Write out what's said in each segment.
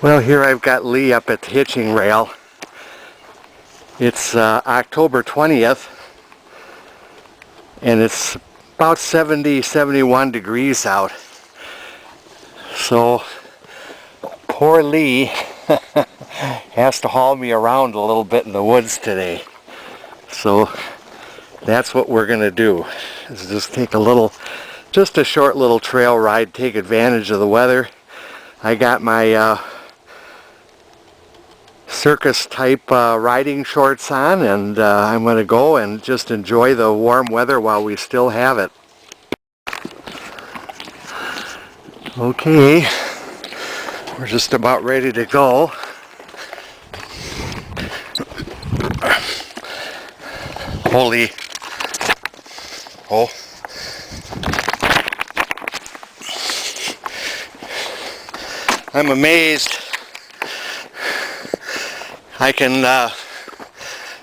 Well, here I've got Lee up at the hitching rail. It's October 20th, and it's about 71 degrees out. So poor Lee has to haul me around a little bit in the woods today. So that's what we're going to do, is just take just a short little trail ride, take advantage of the weather. I got my circus type riding shorts on, and I'm going to go and just enjoy the warm weather while we still have it. Okay, we're just about ready to go. Holy, oh, I'm amazed I can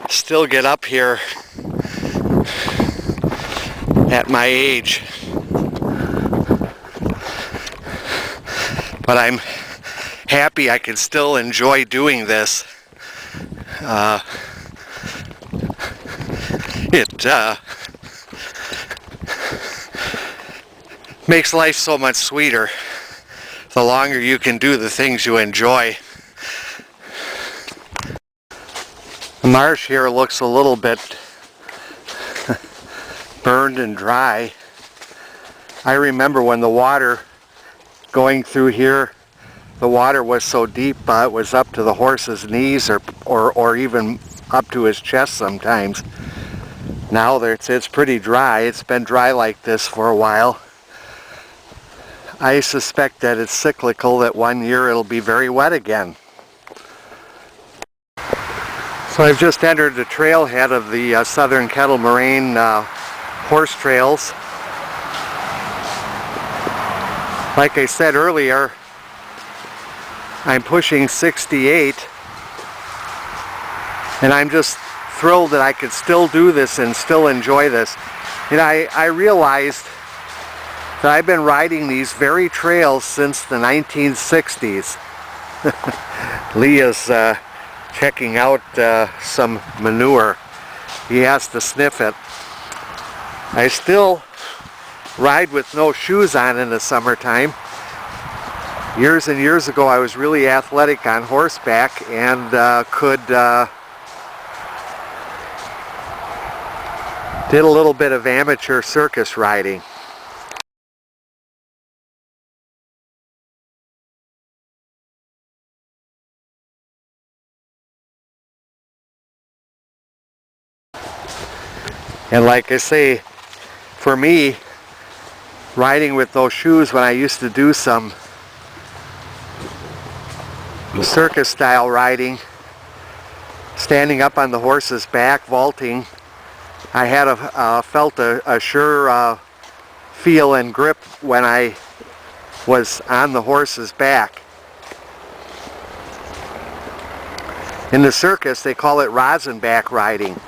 still get up here at my age, but I'm happy I can still enjoy doing this. It makes life so much sweeter the longer you can do the things you enjoy. The marsh here looks a little bit burned and dry. I remember when the water going through here, the water was so deep it was up to the horse's knees or even up to his chest sometimes. Now it's pretty dry. It's been dry like this for a while. I suspect that it's cyclical, that one year it'll be very wet again. So I've just entered the trailhead of the southern Kettle Moraine horse trails. Like I said earlier, I'm pushing 68, and I'm just thrilled that I could still do this and still enjoy this. You know, I realized that I've been riding these very trails since the 1960s. Lee is checking out some manure. He has to sniff it. I still ride with no shoes on in the summertime. Years and years ago I was really athletic on horseback and did a little bit of amateur circus riding. And like I say, for me, riding with those shoes when I used to do some circus style riding, standing up on the horse's back, vaulting, I had felt a sure feel and grip when I was on the horse's back. In the circus they call it rosin back riding.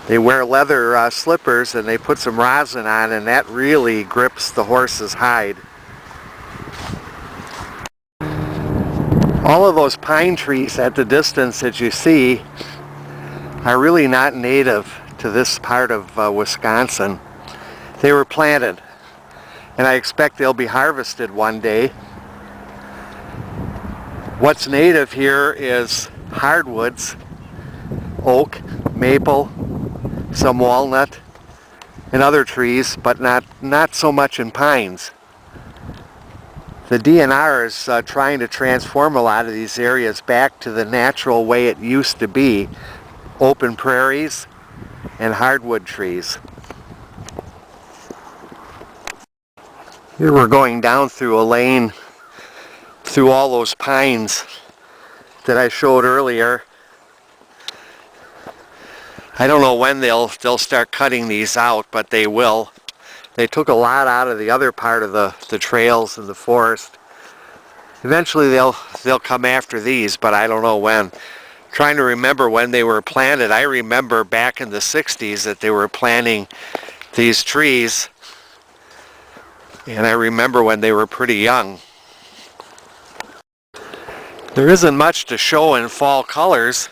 They wear leather slippers and they put some rosin on, and that really grips the horse's hide. All of those pine trees at the distance that you see are really not native to this part of Wisconsin. They were planted, and I expect they'll be harvested one day. What's native here is hardwoods, oak, maple, some walnut, and other trees, but not so much in pines. The DNR is trying to transform a lot of these areas back to the natural way it used to be, open prairies and hardwood trees. Here we're going down through a lane through all those pines that I showed earlier. I don't know when they'll start cutting these out, but they will. They took a lot out of the other part of the trails and the forest. Eventually they'll come after these, but I don't know when. Trying to remember when they were planted. I remember back in the 60s that they were planting these trees, and I remember when they were pretty young. There isn't much to show in fall colors.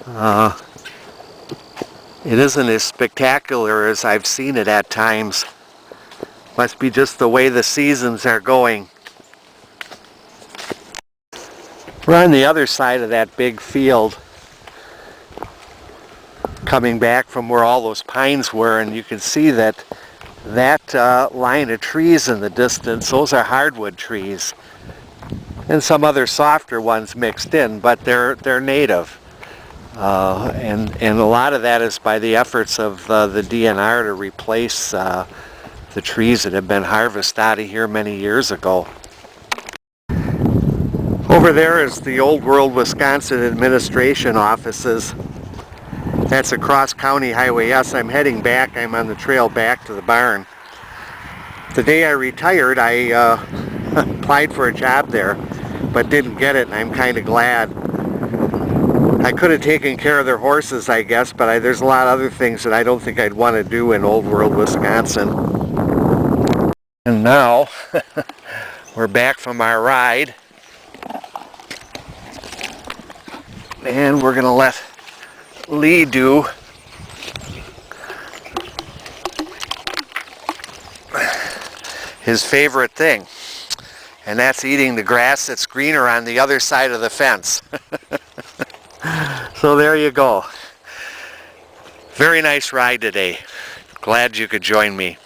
It isn't as spectacular as I've seen it at times. Must be just the way the seasons are going. We're on the other side of that big field, coming back from where all those pines were, and you can see that line of trees in the distance, those are hardwood trees. And some other softer ones mixed in, but they're native. And a lot of that is by the efforts of the DNR to replace the trees that have been harvested out of here many years ago. Over there is the Old World Wisconsin Administration offices. That's across County Highway S. I'm heading back. I'm on the trail back to the barn. The day I retired, I applied for a job there, but didn't get it, and I'm kind of glad. I could have taken care of their horses, I guess, but there's a lot of other things that I don't think I'd want to do in Old World, Wisconsin. And now, we're back from our ride. And we're going to let Lee do his favorite thing. And that's eating the grass that's greener on the other side of the fence. So there you go. Very nice ride today. Glad you could join me.